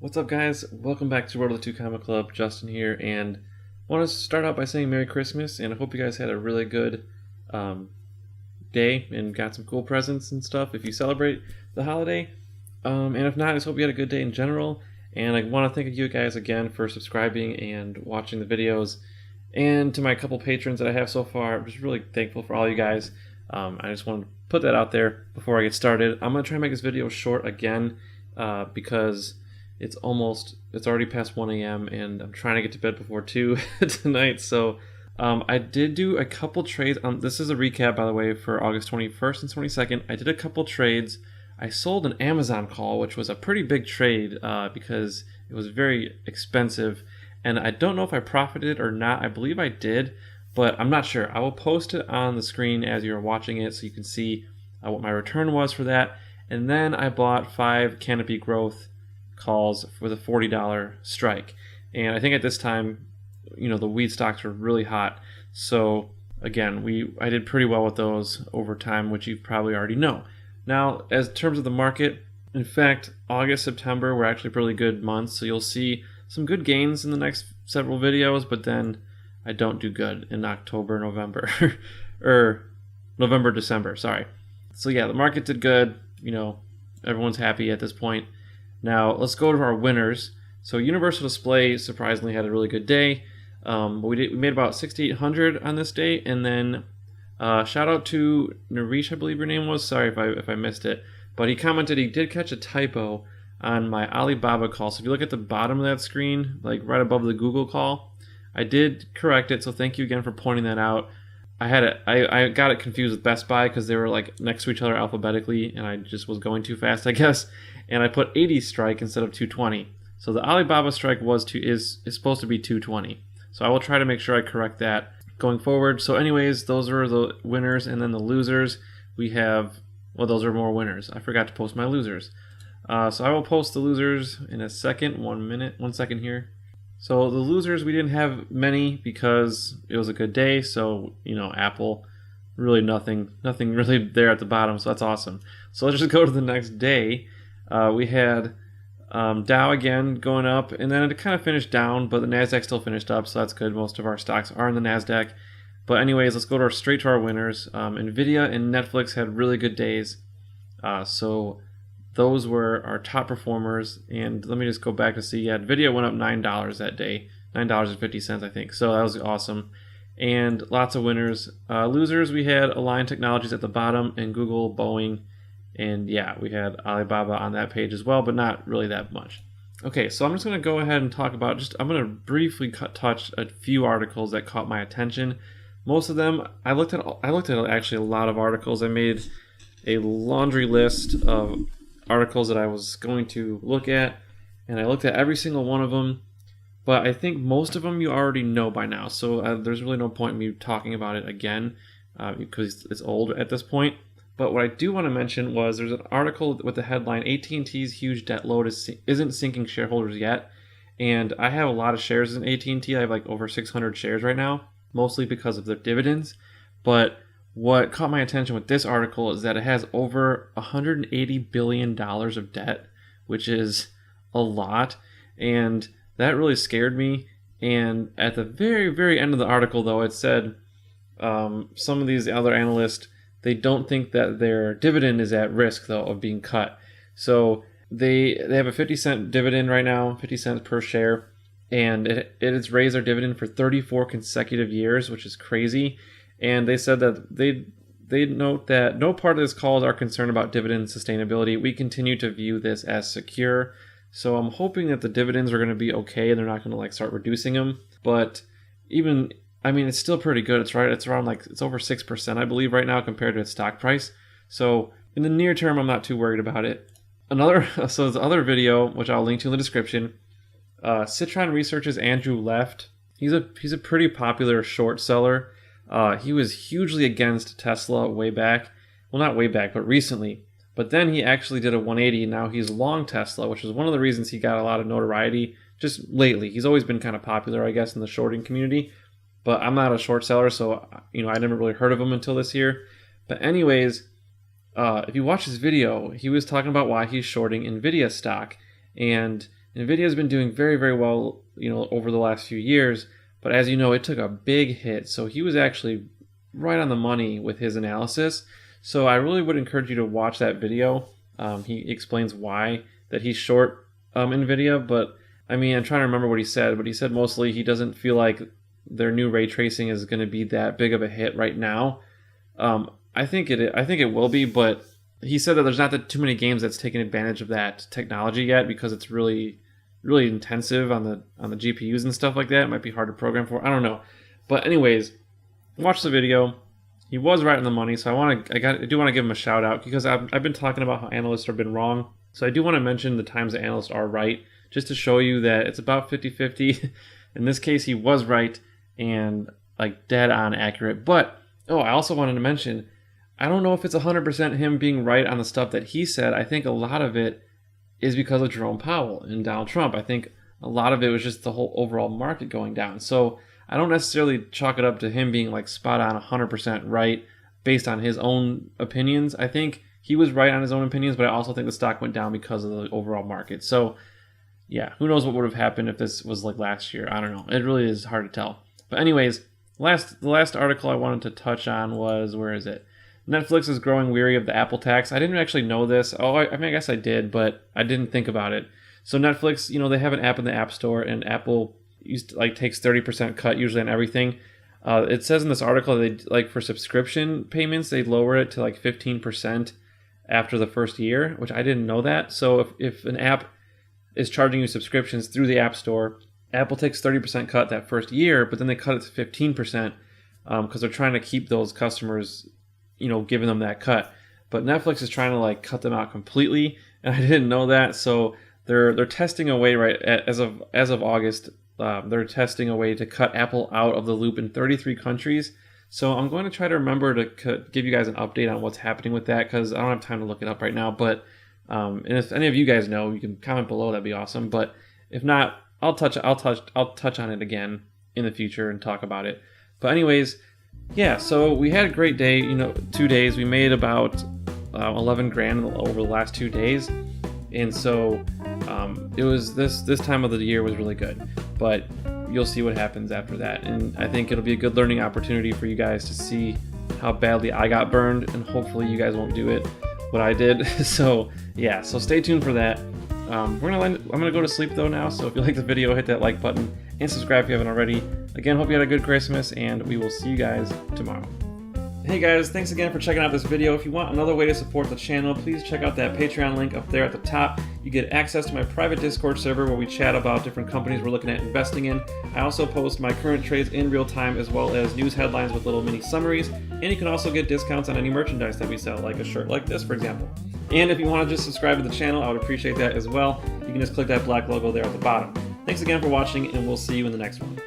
What's up, guys? Welcome back to Road to the 2 Comic Club. Justin here, and I want to start out by saying Merry Christmas, and I hope you guys had a really good day and got some cool presents and stuff if you celebrate the holiday. And if not, I just hope you had a good day in general. And I want to thank you guys again for subscribing and watching the videos. And to my couple patrons that I have so far, I'm just really thankful for all you guys. I just want to put that out there before I get started. I'm going to try and make this video short again because it's already past 1 a.m. and I'm trying to get to bed before 2 tonight. So I did do a couple trades. This is a recap, by the way, for August 21st and 22nd. I did a couple trades. I sold an Amazon call, which was a pretty big trade because it was very expensive. And I don't know if I profited or not. I believe I did, but I'm not sure. I will post it on the screen as you're watching it so you can see what my return was for that. And then I bought 5 Canopy Growth calls for the $40 strike. And I think at this time, the weed stocks were really hot. So again, I did pretty well with those over time, which you probably already know. Now, as terms of the market, in fact, August, September were actually really good months. So you'll see some good gains in the next several videos, but then I don't do good in October, November, or November, December, sorry. So yeah, the market did good. Everyone's happy at this point. Now, let's go to our winners. So Universal Display surprisingly had a really good day. We made about 6,800 on this day. And then shout out to Nareesh, I believe your name was. Sorry if I missed it. But he commented he did catch a typo on my Alibaba call. So if you look at the bottom of that screen, like right above the Google call, I did correct it. So thank you again for pointing that out. I got it confused with Best Buy because they were like next to each other alphabetically, and I just was going too fast, I guess. And I put 80 strike instead of 220. So the Alibaba strike is supposed to be 220. So I will try to make sure I correct that going forward. So anyways, those are the winners, and then the losers we have. Well, those are more winners. I forgot to post my losers. So I will post the losers in a second. 1 second here. So the losers, we didn't have many because it was a good day. So, Apple, really nothing really there at the bottom. So that's awesome. So let's just go to the next day. We had Dow again going up, and then it kind of finished down, but the NASDAQ still finished up. So that's good. Most of our stocks are in the NASDAQ. But anyways, let's go straight to our winners. Nvidia and Netflix had really good days. So those were our top performers, and let me just go back to see. Yeah, Nvidia went up $9 that day, $9.50, I think. So that was awesome, and lots of winners. Losers, we had Align Technologies at the bottom, and Google, Boeing, and yeah, we had Alibaba on that page as well, but not really that much. Okay, so I'm just going to go ahead and talk about I'm going to briefly touch a few articles that caught my attention. Most of them, I looked at actually a lot of articles. I made a laundry list of articles that I was going to look at, and I looked at every single one of them, but I think most of them you already know by now, so there's really no point in me talking about it again because it's old at this point. But what I do want to mention was there's an article with the headline, AT&T's huge debt load isn't sinking shareholders yet, and I have a lot of shares in AT&T. I have like over 600 shares right now, mostly because of their dividends. But what caught my attention with this article is that it has over $180 billion of debt, which is a lot, and that really scared me. And at the very, very end of the article, though, it said some of these other analysts, they don't think that their dividend is at risk, though, of being cut. So they have a 50-cent dividend right now, 50 cents per share, and it has raised their dividend for 34 consecutive years, which is crazy. And they said that they note that no part of this call is our concern about dividend sustainability. We continue to view this as secure. So I'm hoping that the dividends are going to be okay and they're not going to start reducing them. But it's still pretty good. It's around it's over 6%, I believe, right now compared to its stock price. So in the near term, I'm not too worried about it. So the other video, which I'll link to in the description, Citron Research's Andrew Left. He's a pretty popular short seller. He was hugely against Tesla way back. Well, not way back, but recently. But then he actually did a 180, and now he's long Tesla, which is one of the reasons he got a lot of notoriety just lately. He's always been kind of popular, I guess, in the shorting community. But I'm not a short seller, so I never really heard of him until this year. But anyways, if you watch his video, he was talking about why he's shorting Nvidia stock. And Nvidia has been doing very, very well, over the last few years, but as you know, it took a big hit. So he was actually right on the money with his analysis. So I really would encourage you to watch that video. He explains why that he's short Nvidia, but I mean, I'm trying to remember what he said, but he said mostly he doesn't feel like their new ray tracing is going to be that big of a hit right now. I think it will be, but he said that there's not too many games that's taken advantage of that technology yet because it's really, really intensive on the GPUs and stuff like that. It might be hard to program for. I don't know, but anyways, watch the video. He was right on the money, so I do want to give him a shout out because I've been talking about how analysts have been wrong. So I do want to mention the times the analysts are right, just to show you that it's about 50-50. In this case, he was right and like dead on accurate. But I also wanted to mention, I don't know if it's 100% him being right on the stuff that he said. I think a lot of it is because of Jerome Powell and Donald Trump. I think a lot of it was just the whole overall market going down. So I don't necessarily chalk it up to him being like spot on 100% right based on his own opinions. I think he was right on his own opinions, but I also think the stock went down because of the overall market. So yeah, who knows what would have happened if this was like last year. I don't know. It really is hard to tell. But anyways, the last article I wanted to touch on was, where is it? Netflix is growing weary of the Apple tax. I didn't actually know this. I mean, I guess I did, but I didn't think about it. So Netflix, they have an app in the App Store, and Apple takes 30% cut usually on everything. It says in this article that for subscription payments, they lower it to 15% after the first year, which I didn't know that. So if an app is charging you subscriptions through the App Store, Apple takes 30% cut that first year, but then they cut it to 15% because they're trying to keep those customers, giving them that cut. But Netflix is trying to cut them out completely, and I didn't know that. So they're testing a way as of August. They're testing a way to cut Apple out of the loop in 33 countries. So I'm going to try to remember to give you guys an update on what's happening with that because I don't have time to look it up right now. But and if any of you guys know, you can comment below. That'd be awesome. But if not, I'll touch on it again in the future and talk about it. But anyways, yeah. So we had a great day. 2 days. We made about 11 grand over the last 2 days, and so it was this time of the year was really good. But you'll see what happens after that, and I think it'll be a good learning opportunity for you guys to see how badly I got burned, and hopefully you guys won't do it what I did. So yeah, so stay tuned for that. I'm gonna go to sleep though now, so if you like the video, hit that like button and subscribe if you haven't already. Again, hope you had a good Christmas, and we will see you guys tomorrow. Hey guys, thanks again for checking out this video. If you want another way to support the channel, please check out that Patreon link up there at the top. You get access to my private Discord server where we chat about different companies we're looking at investing in. I also post my current trades in real time as well as news headlines with little mini summaries. And you can also get discounts on any merchandise that we sell, like a shirt like this, for example. And if you want to just subscribe to the channel, I would appreciate that as well. You can just click that black logo there at the bottom. Thanks again for watching, and we'll see you in the next one.